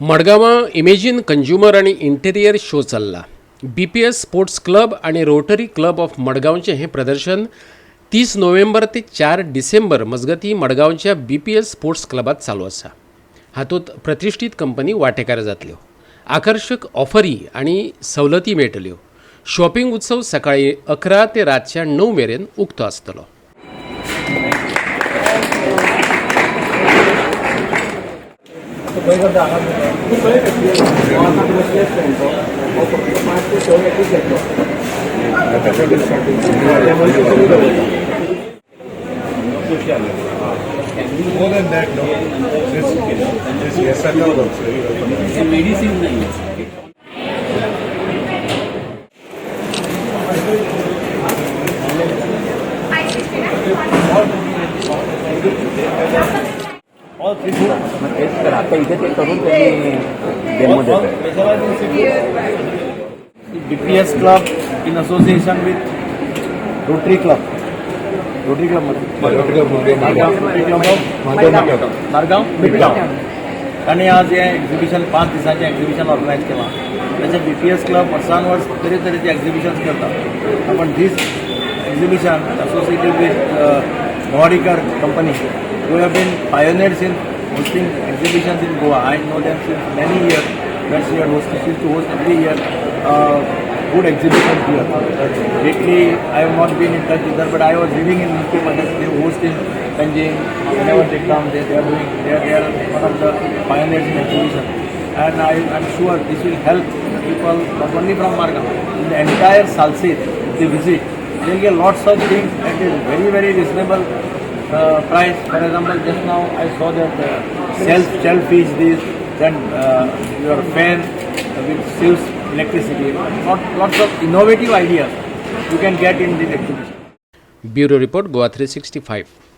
मडगांवां imagine consumer आनी interior show चल्ला. BPS स्पोर्ट्स क्लब आनी रोटरी क्लब ऑफ मडगांवचें हें प्रदर्शन 30 नोव्हेंबर ते 4 डिसेंबर मजगतीं मडगांवच्या BPS स्पोर्ट्स क्लबात चालू आसा. हातूंत प्रतिश्ठीत कंपनी वांटेकार जातल्यो. आकर्शक ऑफरी आनी सवलती मेळटल्यो. शॉपिंग उत्सव सकाळीं 11 ते रातच्या 9 मेरेन उक्तो आसतलो. More than that, no. This Yesaka also. Medicine nahi hai. और टेस्ट कराते इथे ते करून त्यांनी डेमो देतात. BPS Club in association with Rotary Club. Rotary Club Margaon Midtown. आणि आज हे एक्झिबिशन 5 दिसांचें एक्झिबिशन ऑर्गनायज केलां. त्याचे BPS क्लब वर्सांवर्स तरेतरेचे एक्झिबिशन्स करतात. आपण दीस exhibition associated with Mowadikar company who have been pioneers in hosting exhibitions in Goa. I know them since many years. That she used to host every year good exhibition here. Lately, I have not been in touch with her, but I was reading in newspaper that they host in Panjim. Whenever they come, they are one of the pioneers in exhibition. And I am sure this will help people not only from Margam, in the entire Salsit, if they visit. They will get lots of things at a very, very reasonable price. For example, just now I saw that shellfish, then your fan which saves electricity. Lots of innovative ideas you can get in this exhibition. Bureau report Goa 365.